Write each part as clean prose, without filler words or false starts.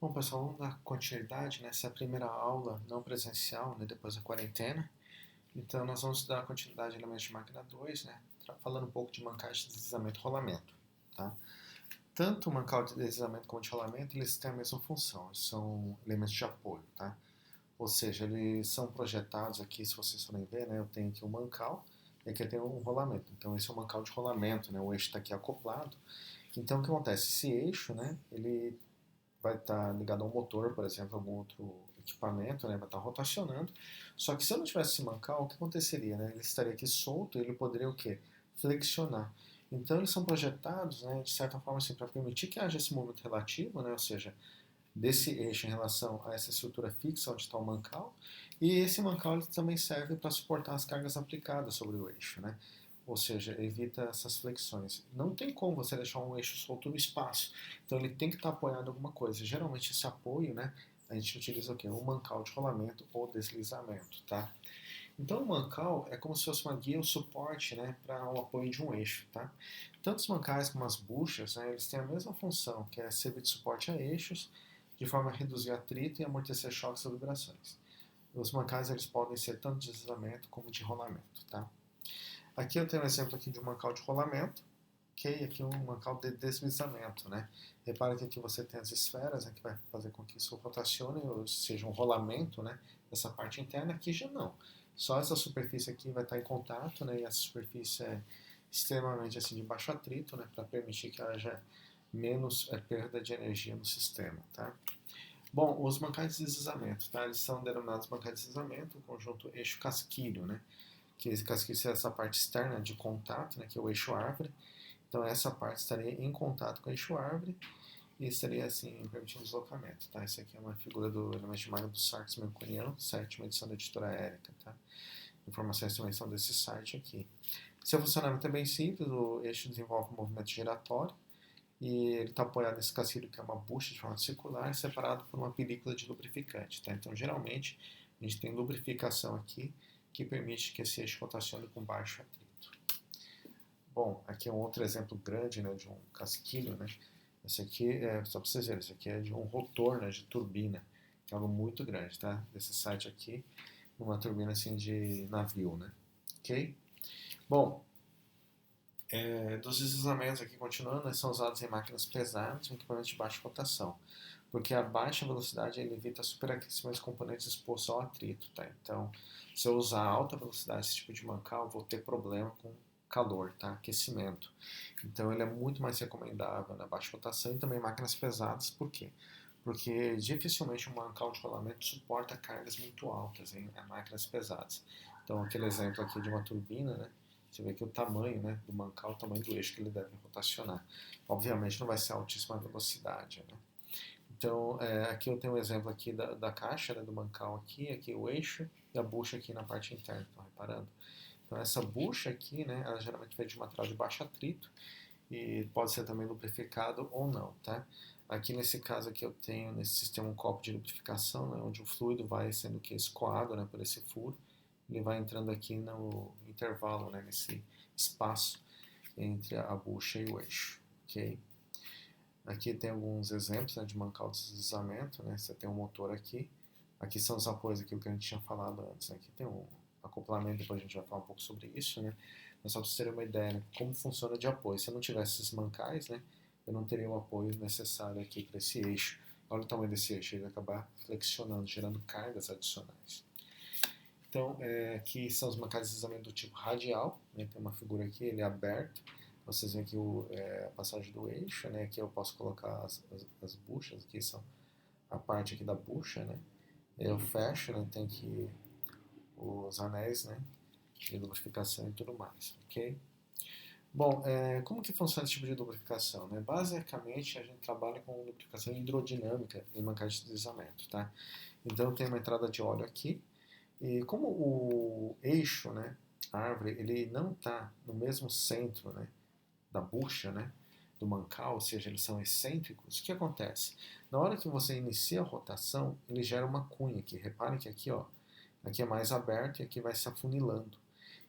Bom, pessoal, vamos dar continuidade nessa primeira aula não presencial, né, depois da quarentena. Então, nós vamos dar continuidade a elementos de máquina 2, né, falando um pouco de mancagem de deslizamento e rolamento. Tá? Tanto o mancal de deslizamento como de rolamento, eles têm a mesma função, eles são elementos de apoio. Tá? Ou seja, eles são projetados aqui, se vocês forem ver, né, eu tenho aqui um mancal e aqui eu tenho um rolamento. Então, esse é o mancal de rolamento, né, o eixo está aqui acoplado. Então, o que acontece? Esse eixo, né, ele vai estar ligado a um motor, por exemplo, algum outro equipamento, né, vai estar rotacionando. Só que se eu não tivesse esse mancal, o que aconteceria? Né? Ele estaria aqui solto e ele poderia o quê? Flexionar. Então eles são projetados, né, de certa forma, assim, para permitir que haja esse momento relativo, né, ou seja, desse eixo em relação a essa estrutura fixa onde está o mancal, e esse mancal ele também serve para suportar as cargas aplicadas sobre o eixo, né? Ou seja, evita essas flexões. Não tem como você deixar um eixo solto no espaço, então ele tem que estar apoiado em alguma coisa. Geralmente esse apoio, né, a gente utiliza o quê? Um mancal de rolamento ou deslizamento, tá? Então o mancal é como se fosse uma guia ou suporte, né, para o apoio de um eixo, tá? Tanto os mancais como as buchas, né, eles têm a mesma função, que é servir de suporte a eixos, de forma a reduzir atrito e amortecer choques ou vibrações. Os mancais eles podem ser tanto de deslizamento como de rolamento, tá? Aqui eu tenho um exemplo aqui de um mancal de rolamento, ok? Aqui um mancal de deslizamento, né? Repara que aqui você tem as esferas, né, que vai fazer com que isso rotacione, ou seja, um rolamento, né? Dessa parte interna. Aqui já não. Só essa superfície aqui vai estar em contato, né? E essa superfície é extremamente assim de baixo atrito, né? Para permitir que haja menos perda de energia no sistema, tá? Bom, os mancais de deslizamento, tá? Eles são denominados mancais de deslizamento, o conjunto eixo-casquilho, né? Que esse casquilho seria essa parte externa de contato, né? Que é o eixo-árvore. Então essa parte estaria em contato com o eixo-árvore e estaria assim permitindo deslocamento, tá? Essa aqui é uma figura do elemento de magma do Sarkis Mercuriano, sétima edição da editora Érica, tá? Informações também são desse site aqui. Seu funcionamento é bem simples, o eixo desenvolve um movimento giratório, e ele está apoiado nesse casquilho que é uma bucha de forma circular, separado por uma película de lubrificante. Tá? Então, geralmente, a gente tem lubrificação aqui, que permite que esse eixo rotacione com baixo atrito. Bom, aqui é um outro exemplo grande, né, de um casquilho. Né? Esse aqui, só para vocês verem, esse aqui é de um rotor, né, de turbina, que é algo muito grande, tá? Desse site aqui, uma turbina assim de navio, né? Ok? Bom, dos deslizamentos aqui, continuando, eles são usados em máquinas pesadas e equipamentos de baixa rotação, porque a baixa velocidade ele evita superaquecimento dos componentes expostos ao atrito. Tá? Então, se eu usar alta velocidade, esse tipo de mancal, eu vou ter problema com calor, tá? Aquecimento. Então, ele é muito mais recomendável na baixa rotação e também em máquinas pesadas. Por quê? Porque dificilmente um mancal de rolamento suporta cargas muito altas em máquinas pesadas. Então, aquele exemplo aqui de uma turbina, né? Você vê que o tamanho, né, do mancal, o tamanho do eixo que ele deve rotacionar. Obviamente não vai ser a altíssima velocidade, né? Então, aqui eu tenho um exemplo aqui da caixa, né, do mancal aqui o eixo e a bucha aqui na parte interna, estão reparando? Então essa bucha aqui, né, ela geralmente vem de material de baixo atrito e pode ser também lubrificado ou não, tá? Aqui nesse caso aqui eu tenho nesse sistema um copo de lubrificação, né, onde o fluido vai sendo que escoado, né, por esse furo, ele vai entrando aqui no intervalo, né, nesse espaço entre a bucha e o eixo, ok? Aqui tem alguns exemplos, né, de mancal de deslizamento, né? Você tem um motor aqui. Aqui são os apoios, aqui o que a gente tinha falado antes. Né? Aqui tem um acoplamento, depois a gente vai falar um pouco sobre isso, né? Mas só para vocês terem uma ideia, né, como funciona de apoio. Se eu não tivesse esses mancais, né, eu não teria o apoio necessário aqui para esse eixo. Olha o tamanho desse eixo, ele vai acabar flexionando, gerando cargas adicionais. Então, aqui são os mancais de deslizamento do tipo radial, né? Tem uma figura aqui, ele é aberto. Vocês veem aqui a passagem do eixo, né? Aqui eu posso colocar as buchas, aqui são a parte aqui da bucha, né? Eu fecho, né? Tem aqui os anéis, né? De lubrificação e tudo mais, ok? Bom, como que funciona esse tipo de lubrificação? Né? Basicamente, a gente trabalha com lubrificação hidrodinâmica em mancais de deslizamento, tá? Então, tem uma entrada de óleo aqui, e como o eixo, né, a árvore, ele não está no mesmo centro, né, da bucha, né, do mancal, ou seja, eles são excêntricos, o que acontece? Na hora que você inicia a rotação, ele gera uma cunha aqui. Reparem que aqui, ó, aqui é mais aberto e aqui vai se afunilando.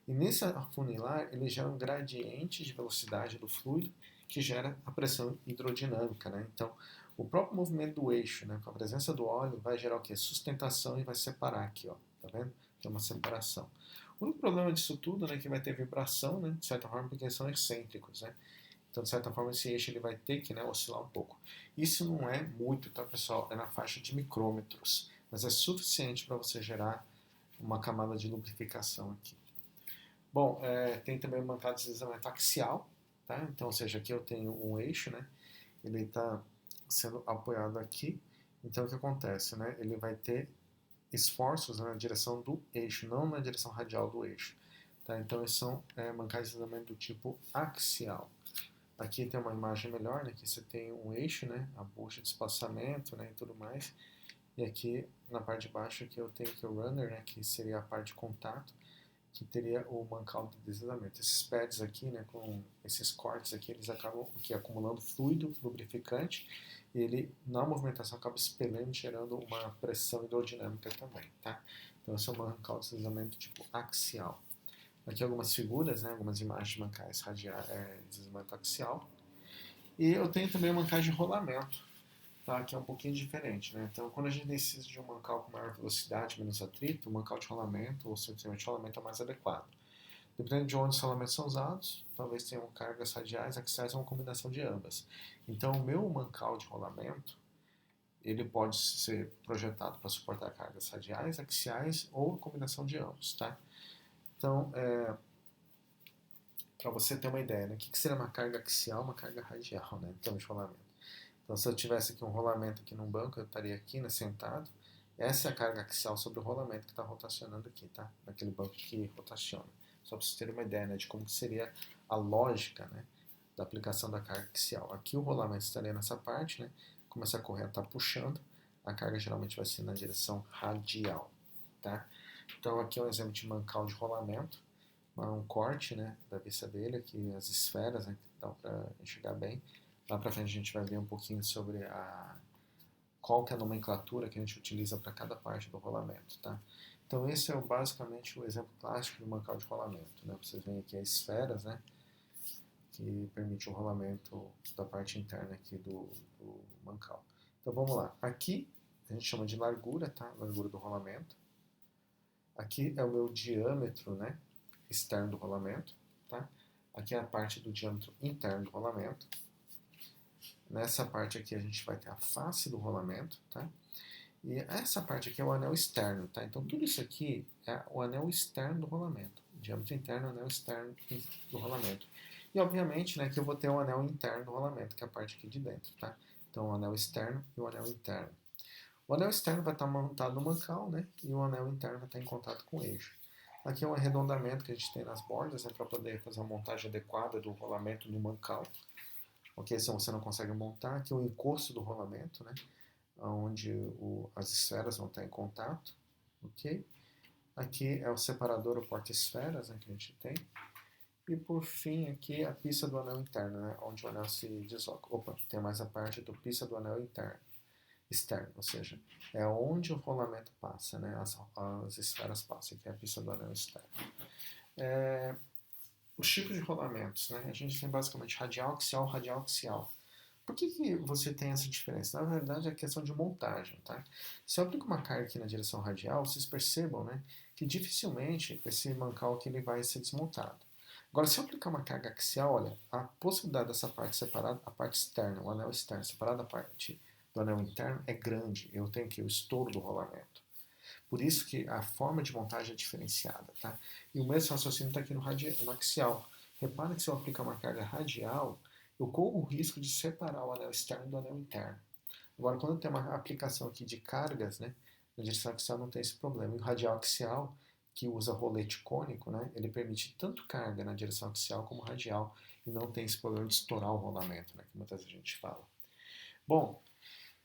E nesse afunilar, ele gera um gradiente de velocidade do fluido que gera a pressão hidrodinâmica, né? Então, O próprio movimento do eixo, né, com a presença do óleo, vai gerar o quê? Sustentação e vai separar aqui, ó, tá vendo? Tem uma separação. O único problema disso tudo, né, é que vai ter vibração, né, de certa forma, porque eles são excêntricos, né? Então, de certa forma, esse eixo ele vai ter que, né, oscilar um pouco. Isso não é muito, tá, pessoal? É na faixa de micrômetros, mas é suficiente para você gerar uma camada de lubrificação aqui. Bom, tem também uma camada de deslizamento axial, tá? Então, ou seja, aqui eu tenho um eixo, né? Ele está sendo apoiado aqui. Então, o que acontece, né? Ele vai ter esforços, né, na direção do eixo, não na direção radial do eixo. Tá? Então, esses são mancadas de deslizamento do tipo axial. Aqui tem uma imagem melhor, né? Aqui você tem um eixo, né? A bucha de espaçamento, né? E tudo mais. E aqui na parte de baixo aqui eu tenho aqui o runner, né? Que seria a parte de contato, que teria o mancal de deslizamento. Esses pads aqui, né? Com esses cortes aqui, eles acabam aqui acumulando fluido lubrificante e ele na movimentação acaba expelindo, gerando uma pressão hidrodinâmica também, tá? Então esse é um mancal de deslizamento tipo axial. Aqui algumas figuras, né, algumas imagens de mancais de deslizamento axial. E eu tenho também uma mancagem de rolamento, tá, que é um pouquinho diferente. Né? Então, quando a gente precisa de um mancal com maior velocidade, menos atrito, o mancal de rolamento ou simplesmente de rolamento é mais adequado. Dependendo de onde os rolamentos são usados, talvez tenham cargas radiais, axiais ou uma combinação de ambas. Então, o meu mancal de rolamento ele pode ser projetado para suportar cargas radiais, axiais ou combinação de ambos. Tá? Então, para você ter uma ideia, né? O que seria uma carga axial, uma carga radial, né? Em termos de rolamento. Então, se eu tivesse aqui um rolamento aqui num banco, eu estaria aqui, né, sentado. Essa é a carga axial sobre o rolamento que está rotacionando aqui, tá? Naquele banco que rotaciona. Só para vocês terem uma ideia, né, de como que seria a lógica, né, da aplicação da carga axial. Aqui o rolamento estaria nessa parte, né? Como essa corrente está puxando, a carga geralmente vai ser na direção radial, tá? Então, aqui é um exemplo de mancal de rolamento. Um corte, né, da vista dele, aqui as esferas, né, que dá para enxergar bem. Lá para frente a gente vai ver um pouquinho sobre qual que é a nomenclatura que a gente utiliza para cada parte do rolamento, tá? Então esse é basicamente o exemplo clássico do mancal de rolamento, né? Vocês veem aqui as esferas, né, que permite o rolamento da parte interna aqui do mancal. Então vamos lá. Aqui a gente chama de largura, tá? Largura do rolamento. Aqui é o meu diâmetro, né, externo do rolamento, tá? Aqui é a parte do diâmetro interno do rolamento. Nessa parte aqui a gente vai ter a face do rolamento, tá? E essa parte aqui é o anel externo, tá? Então tudo isso aqui é o anel externo do rolamento. O diâmetro interno, o anel externo do rolamento. E obviamente, né, que eu vou ter o anel interno do rolamento, que é a parte aqui de dentro, tá? Então o anel externo e o anel interno. O anel externo vai estar montado no mancal, né? E o anel interno vai estar em contato com o eixo. Aqui é um arredondamento que a gente tem nas bordas, né, para poder fazer uma montagem adequada do rolamento no mancal. Ok? Se você não consegue montar, aqui é o encosto do rolamento, né? Onde as esferas vão estar em contato. Ok? Aqui é o separador, o porta-esferas, né, que a gente tem. E por fim, aqui a pista do anel interno, né, onde o anel se desloca. Opa, tem mais a parte do pista do anel interno. Externo, ou seja, é onde o rolamento passa, né? As esferas passam, que é a pista do anel externo. Os tipos de rolamentos, né? A gente tem basicamente radial, axial, radial, axial. Por que você tem essa diferença? Na verdade, é questão de montagem, tá? Se eu aplico uma carga aqui na direção radial, vocês percebam, né, que dificilmente esse mancal aqui ele vai ser desmontado. Agora, se eu aplicar uma carga axial, olha, a possibilidade dessa parte separada, a parte externa, o anel externo separado da parte do anel interno é grande. Eu tenho aqui o estouro do rolamento. Por isso que a forma de montagem é diferenciada, tá? E o mesmo raciocínio está aqui no axial. Repara que se eu aplicar uma carga radial, eu corro o risco de separar o anel externo do anel interno. Agora, quando eu tenho uma aplicação aqui de cargas, né, na direção axial não tem esse problema. E o radial axial, que usa rolete cônico, né, ele permite tanto carga na direção axial como radial e não tem esse problema de estourar o rolamento, né, que muitas vezes a gente fala. Bom,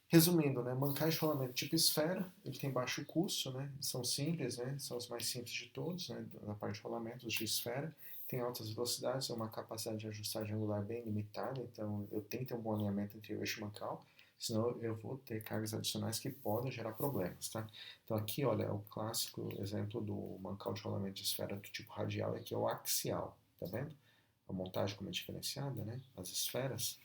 resumindo, né, mancais de rolamento tipo esfera, ele tem baixo custo, né, são simples, né, são os mais simples de todos, né, na parte de rolamento, os de esfera, tem altas velocidades, é uma capacidade de ajustagem angular bem limitada, então eu tenho que ter um bom alinhamento entre o eixo e o mancal, senão eu vou ter cargas adicionais que podem gerar problemas, tá? Então aqui, olha, é o clássico exemplo do mancal de rolamento de esfera do tipo radial, aqui é o axial, tá vendo? A montagem como é diferenciada, né, as esferas.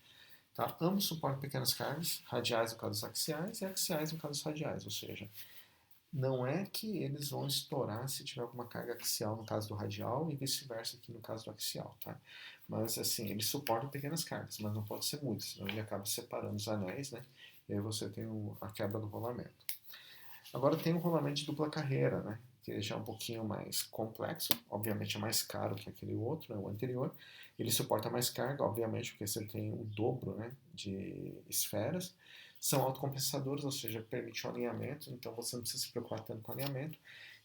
Tá? Ambos suportam pequenas cargas, radiais no caso dos axiais e axiais no caso dos radiais, ou seja, não é que eles vão estourar se tiver alguma carga axial no caso do radial e vice-versa aqui no caso do axial, tá? Mas assim, eles suportam pequenas cargas, mas não pode ser muito, senão ele acaba separando os anéis, né? E aí você tem a quebra do rolamento. Agora tem o rolamento de dupla carreira, né? Que já é um pouquinho mais complexo, obviamente é mais caro que aquele outro, né, o anterior. Ele suporta mais carga, obviamente, porque você tem o dobro, né, de esferas. São autocompensadores, ou seja, permite o alinhamento, então você não precisa se preocupar tanto com o alinhamento.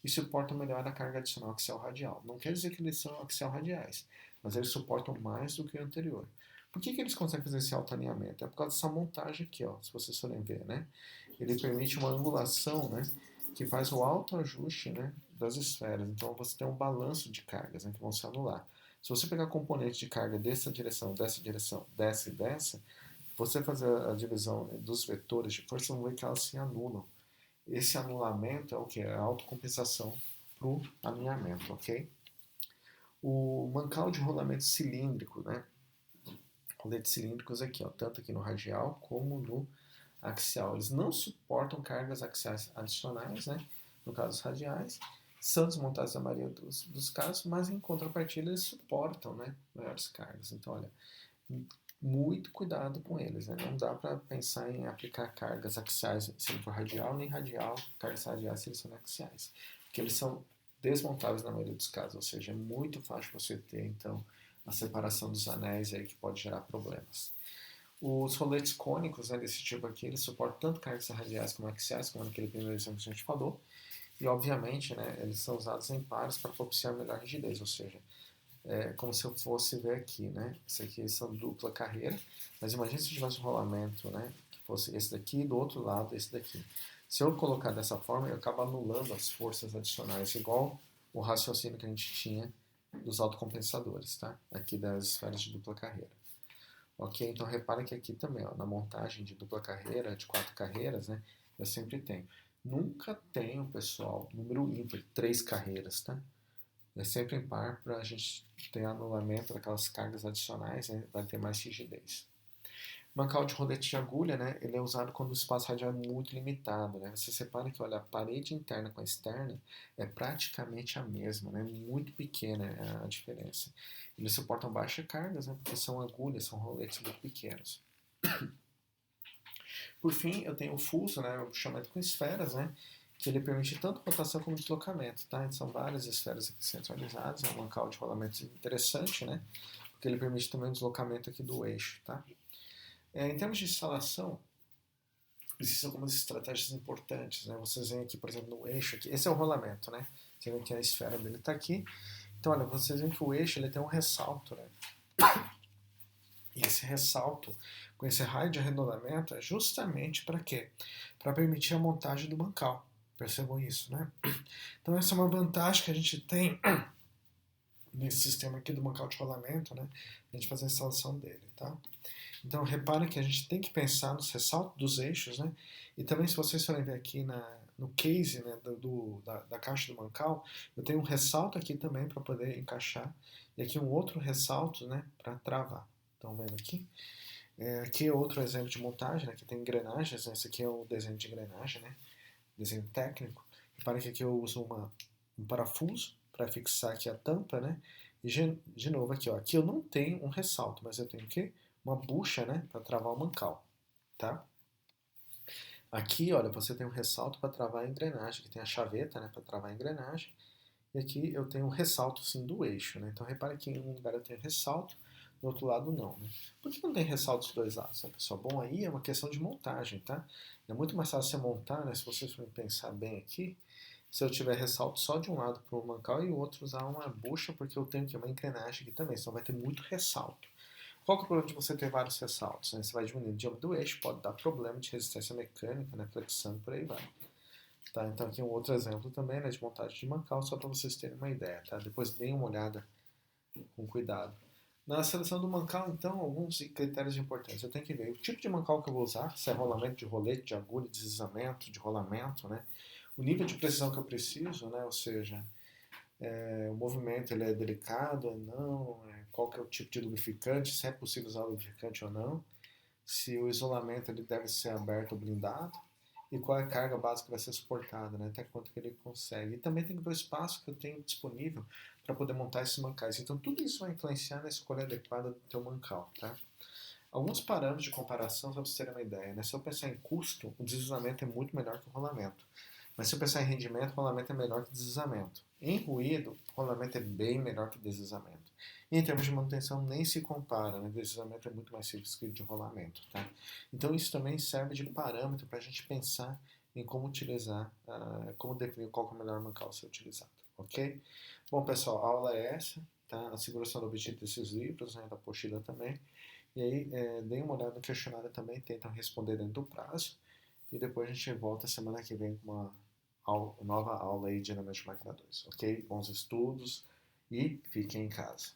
E suportam melhor a carga adicional axial radial. Não quer dizer que eles são axial radiais, mas eles suportam mais do que o anterior. Por que eles conseguem fazer esse autoalinhamento? É por causa dessa montagem aqui, ó, se vocês forem ver, né? Ele permite uma angulação, né, que faz o autoajuste, né, das esferas. Então você tem um balanço de cargas, né, que vão se anular. Se você pegar componentes de carga dessa direção, dessa e dessa, você fazer a divisão dos vetores de força, vão ver que elas se anulam. Esse anulamento é o que? É a autocompensação para o alinhamento, ok? O mancal de rolamento cilíndrico, né? Roletes cilíndricos aqui, ó, tanto aqui no radial como no axial. Eles não suportam cargas axiais adicionais, né? No caso dos radiais, são desmontados na maioria dos casos, mas em contrapartida eles suportam, né, maiores cargas. Então, olha, muito cuidado com eles, né? Não dá para pensar em aplicar cargas axiais se ele for radial, nem cargas radiais se eles são axiais, porque eles são desmontáveis na maioria dos casos, ou seja, é muito fácil você ter, então, a separação dos anéis aí que pode gerar problemas. Os roletes cônicos, né, desse tipo aqui, eles suportam tanto cargas radiais como axiais, como naquele primeiro exemplo que a gente falou, e obviamente, né, eles são usados em pares para propiciar melhor rigidez, ou seja, é como se eu fosse ver aqui, né, isso aqui são dupla carreira, mas imagine se eu tivesse um rolamento, né, que fosse esse daqui e do outro lado esse daqui. Se eu colocar dessa forma, eu acabo anulando as forças adicionais, igual o raciocínio que a gente tinha dos autocompensadores, tá? Aqui das esferas de dupla carreira. Ok? Então repara que aqui também, ó, na montagem de dupla carreira, de 4 carreiras, né? Eu sempre tenho. Nunca tenho, pessoal, número ímpar, 3 carreiras, tá? É sempre em par para a gente ter anulamento daquelas cargas adicionais, né? Vai ter mais rigidez. Mancal de rolete de agulha, né? Ele é usado quando o espaço radial é muito limitado, né? Você separa que, olha, a parede interna com a externa é praticamente a mesma, né? Muito pequena é a diferença. Eles suportam baixas cargas, né? Porque são agulhas, são roletes muito pequenos. Por fim, eu tenho o fuso, né? O chamado com esferas, né? Que ele permite tanto rotação como deslocamento, tá? Então, são várias esferas aqui centralizadas, é um mancal de rolamento interessante, né? Porque ele permite também o deslocamento aqui do eixo, tá? Em termos de instalação, existem algumas estratégias importantes, né? Vocês veem aqui, por exemplo, no eixo aqui, esse é o rolamento, né? Você vê que a esfera dele está aqui. Então, olha, vocês veem que o eixo ele tem um ressalto, né? E esse ressalto, com esse raio de arredondamento, é justamente para quê? Para permitir a montagem do bancal. Percebam isso, né? Então, essa é uma vantagem que a gente tem nesse sistema aqui do bancal de rolamento, né? A gente fazer a instalação dele, tá? Então, repare que a gente tem que pensar nos ressaltos dos eixos, né? E também, se vocês forem ver aqui no case, né, da caixa do mancal, eu tenho um ressalto aqui também para poder encaixar, e aqui um outro ressalto, né, para travar. Estão vendo aqui? Aqui é outro exemplo de montagem, né, que tem engrenagens, né? Esse aqui é o desenho de engrenagem, né? Desenho técnico. Repare que aqui eu uso um parafuso para fixar aqui a tampa, né? E de novo aqui, ó, aqui eu não tenho um ressalto, mas eu tenho o quê? Uma bucha, né, para travar o mancal, tá? Aqui, olha, você tem um ressalto para travar a engrenagem, aqui tem a chaveta, né, para travar a engrenagem, e aqui eu tenho um ressalto, sim, do eixo, né? Então repare que em um lugar eu tenho ressalto, no outro lado não, né? Por que não tem ressalto dos dois lados, né, pessoal? Bom, aí é uma questão de montagem, tá? É muito mais fácil você montar, né, se vocês forem pensar bem aqui, se eu tiver ressalto só de um lado para o mancal e o outro usar uma bucha, porque eu tenho aqui uma engrenagem aqui também, senão vai ter muito ressalto. Qual que é o problema de você ter vários ressaltos? Né? Você vai diminuindo o diâmetro do eixo, pode dar problema de resistência mecânica, né? Flexão, por aí vai. Tá? Então aqui um outro exemplo também, né, de montagem de mancal, só para vocês terem uma ideia. Tá? Depois deem uma olhada com cuidado. Na seleção do mancal, então, alguns critérios de importância. Eu tenho que ver o tipo de mancal que eu vou usar, se é rolamento de rolete, de agulha, de deslizamento, de rolamento, né? O nível de precisão que eu preciso, né? Ou seja, o movimento ele é delicado ou não, qual que é o tipo de lubrificante, se é possível usar lubrificante ou não. se o isolamento ele deve ser aberto ou blindado, e qual é a carga básica que vai ser suportada, né? Até quanto que ele consegue. E também tem que ver o espaço que eu tenho disponível para poder montar esses mancais. Então tudo isso vai influenciar na escolha adequada do teu mancal, tá? Alguns parâmetros de comparação, para você ter uma ideia, né? Se eu pensar em custo, o deslizamento é muito melhor que o rolamento. Mas se eu pensar em rendimento, o rolamento é melhor que o deslizamento. Em ruído, o rolamento é bem melhor que o deslizamento. E em termos de manutenção, nem se compara, né? O deslizamento é muito mais simples que o de rolamento, tá? Então isso também serve de parâmetro para a gente pensar em como utilizar, como definir qual é o melhor mancal a ser utilizado, ok? Bom, pessoal, a aula é essa, tá? A seguração do objeto desses livros, né? Da apostila também. E aí, deem uma olhada no questionário também, tentam responder dentro do prazo. E depois a gente volta semana que vem com uma nova aula aí de Dinâmica de Máquina 2, ok? Bons estudos e fiquem em casa.